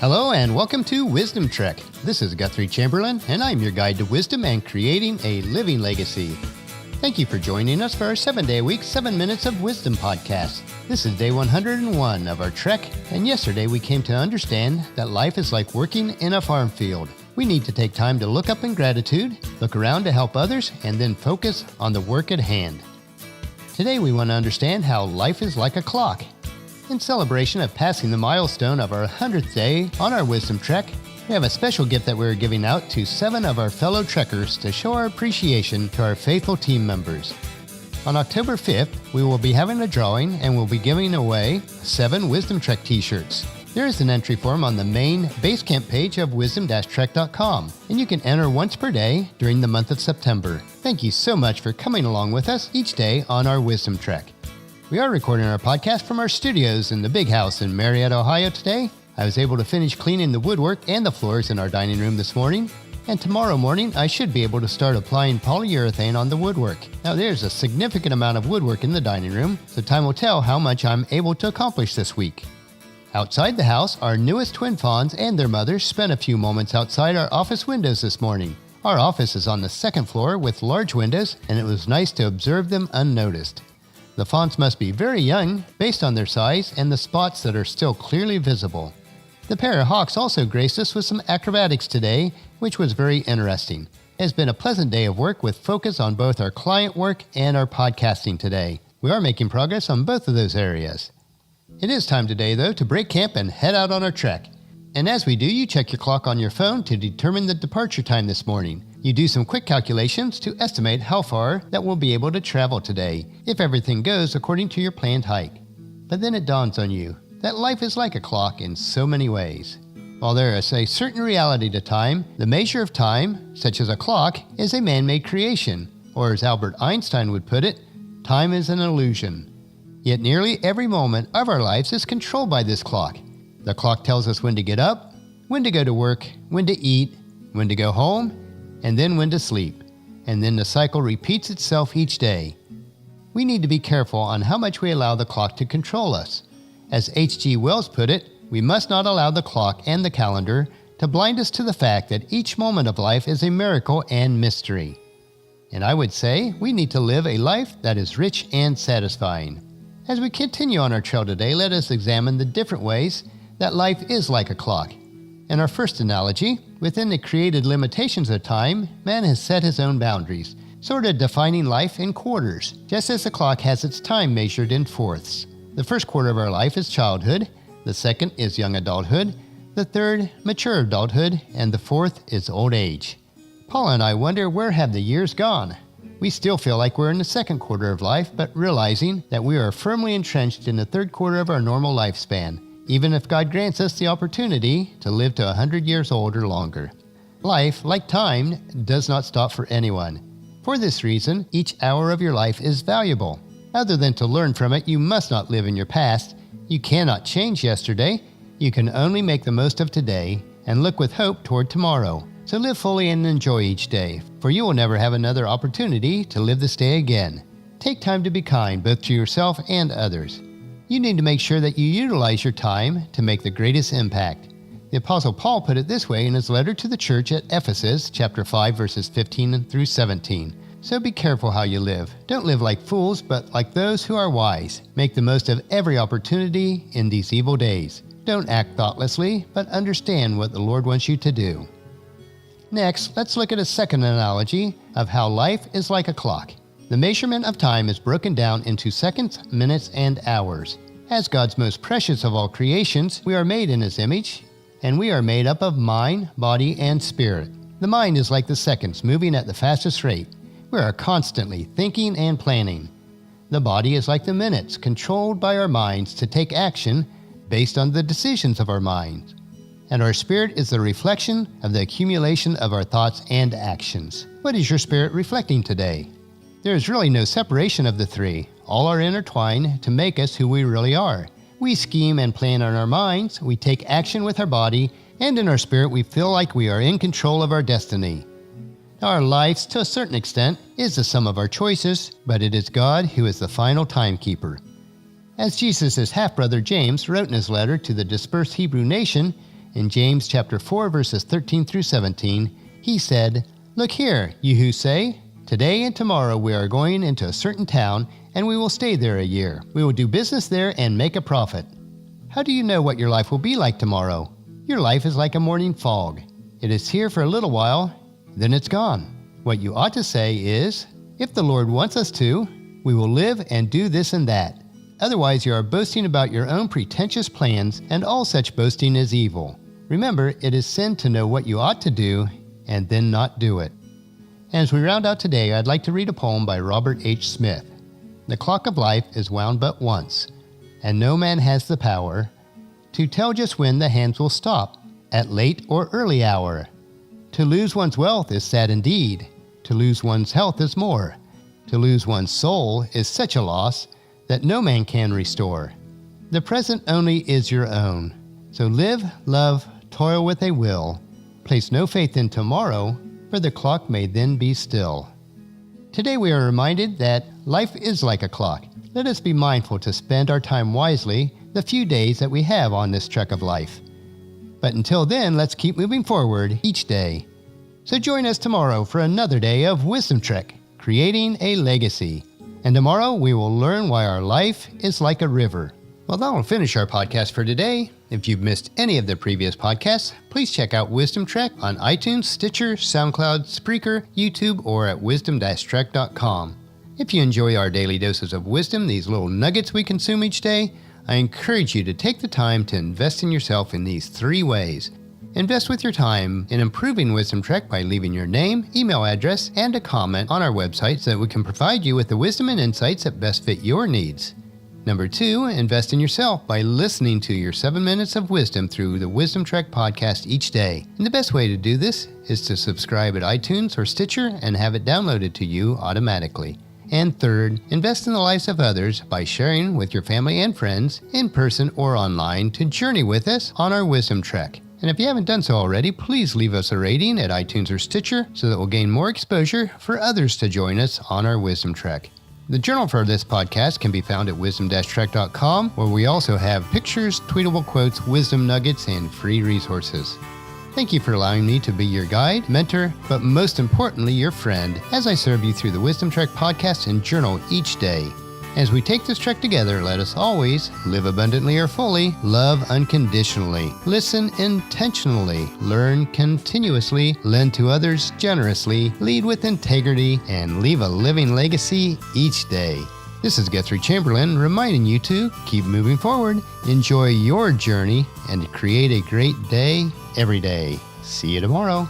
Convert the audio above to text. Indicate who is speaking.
Speaker 1: Hello and welcome to Wisdom Trek. This is Guthrie Chamberlain, and I'm your guide to wisdom and creating a living legacy. Thank you for joining us for our 7-day-a-week, 7 Minutes of Wisdom podcast. This is day 101 of our trek, and yesterday we came to understand that life is like working in a farm field. We need to take time to look up in gratitude, look around to help others, and then focus on the work at hand. Today we want to understand how life is like a clock. In celebration of passing the milestone of our 100th day on our Wisdom Trek, we have a special gift that we're giving out to 7 of our fellow trekkers to show our appreciation to our faithful team members. On October 5th, we will be having a drawing and we'll be giving away 7 Wisdom Trek t-shirts. There is an entry form on the main Basecamp page of wisdom-trek.com, and you can enter once per day during the month of September. Thank you so much for coming along with us each day on our Wisdom Trek. We are recording our podcast from our studios in the Big House in Marietta, Ohio today. I was able to finish cleaning the woodwork and the floors in our dining room this morning, and tomorrow morning I should be able to start applying polyurethane on the woodwork. Now there's a significant amount of woodwork in the dining room, so time will tell how much I'm able to accomplish this week. Outside the house, our newest twin fawns and their mothers spent a few moments outside our office windows this morning. Our office is on the 2nd floor with large windows, and it was nice to observe them unnoticed. The fawns must be very young based on their size and the spots that are still clearly visible. The pair of hawks also graced us with some acrobatics today, which was very interesting. It has been a pleasant day of work with focus on both our client work and our podcasting today. We are making progress on both of those areas. It is time today, though, to break camp and head out on our trek. And as we do, you check your clock on your phone to determine the departure time this morning. You do some quick calculations to estimate how far that we'll be able to travel today, if everything goes according to your planned hike. But then it dawns on you that life is like a clock in so many ways. While there is a certain reality to time, the measure of time, such as a clock, is a man-made creation, or as Albert Einstein would put it, time is an illusion. Yet nearly every moment of our lives is controlled by this clock. The clock tells us when to get up, when to go to work, when to eat, when to go home, and then when to sleep. And then the cycle repeats itself each day. We need to be careful on how much we allow the clock to control us. As H.G. Wells put it, we must not allow the clock and the calendar to blind us to the fact that each moment of life is a miracle and mystery. And I would say we need to live a life that is rich and satisfying. As we continue on our trail today, let us examine the different ways that life is like a clock. In our first analogy, within the created limitations of time, man has set his own boundaries, sort of defining life in quarters, just as the clock has its time measured in fourths. The first quarter of our life is childhood, the second is young adulthood, the third, mature adulthood, and the fourth is old age. Paula and I wonder where have the years gone? We still feel like we're in the second quarter of life, but realizing that we are firmly entrenched in the third quarter of our normal lifespan, even if God grants us the opportunity to live to 100 years old or longer. Life, like time, does not stop for anyone. For this reason, each hour of your life is valuable. Other than to learn from it, you must not live in your past. You cannot change yesterday. You can only make the most of today and look with hope toward tomorrow. So live fully and enjoy each day, for you will never have another opportunity to live this day again. Take time to be kind both to yourself and others. You need to make sure that you utilize your time to make the greatest impact. The Apostle Paul put it this way in his letter to the church at Ephesus, chapter 5, verses 15 through 17. So be careful how you live. Don't live like fools, but like those who are wise. Make the most of every opportunity in these evil days. Don't act thoughtlessly, but understand what the Lord wants you to do. Next, let's look at a second analogy of how life is like a clock. The measurement of time is broken down into seconds, minutes, and hours. As God's most precious of all creations, we are made in His image, and we are made up of mind, body, and spirit. The mind is like the seconds, moving at the fastest rate. We are constantly thinking and planning. The body is like the minutes, controlled by our minds to take action based on the decisions of our minds. And our spirit is the reflection of the accumulation of our thoughts and actions. What is your spirit reflecting today? There is really no separation of the three. All are intertwined to make us who we really are. We scheme and plan in our minds, we take action with our body, and in our spirit we feel like we are in control of our destiny. Our lives, to a certain extent, is the sum of our choices, but it is God who is the final timekeeper. As Jesus' half-brother James wrote in his letter to the dispersed Hebrew nation In James chapter 4, verses 13 through 17, he said, "Look here, you who say, 'Today and tomorrow we are going into a certain town, and we will stay there a year. We will do business there and make a profit.' How do you know what your life will be like tomorrow? Your life is like a morning fog. It is here for a little while, then it's gone. What you ought to say is, 'If the Lord wants us to, we will live and do this and that.' Otherwise you are boasting about your own pretentious plans, and all such boasting is evil. Remember, it is sin to know what you ought to do and then not do it." As we round out today, I'd like to read a poem by Robert H. Smith. "The clock of life is wound but once, and no man has the power to tell just when the hands will stop, at late or early hour. To lose one's wealth is sad indeed. To lose one's health is more. To lose one's soul is such a loss that no man can restore. The present only is your own. So live, love, toil with a will. Place no faith in tomorrow, for the clock may then be still." Today we are reminded that life is like a clock. Let us be mindful to spend our time wisely the few days that we have on this trek of life. But until then, let's keep moving forward each day. So join us tomorrow for another day of Wisdom Trek, creating a legacy. And tomorrow we will learn why our life is like a river. Well, that'll finish our podcast for today. If you've missed any of the previous podcasts, please check out Wisdom Trek on iTunes, Stitcher, SoundCloud, Spreaker, YouTube, or at wisdom-trek.com. If you enjoy our daily doses of wisdom, these little nuggets we consume each day, I encourage you to take the time to invest in yourself in these 3 ways. Invest with your time in improving Wisdom Trek by leaving your name, email address, and a comment on our website so that we can provide you with the wisdom and insights that best fit your needs. Number 2, invest in yourself by listening to your 7 minutes of wisdom through the Wisdom Trek podcast each day. And the best way to do this is to subscribe at iTunes or Stitcher and have it downloaded to you automatically. And third, invest in the lives of others by sharing with your family and friends, in person or online, to journey with us on our Wisdom Trek. And if you haven't done so already, please leave us a rating at iTunes or Stitcher so that we'll gain more exposure for others to join us on our Wisdom Trek. The journal for this podcast can be found at wisdom-trek.com, where we also have pictures, tweetable quotes, wisdom nuggets, and free resources. Thank you for allowing me to be your guide, mentor, but most importantly, your friend, as I serve you through the Wisdom Trek podcast and journal each day. As we take this trek together, let us always live abundantly or fully, love unconditionally, listen intentionally, learn continuously, lend to others generously, lead with integrity, and leave a living legacy each day. This is Guthrie Chamberlain reminding you to keep moving forward, enjoy your journey, and create a great day every day. See you tomorrow.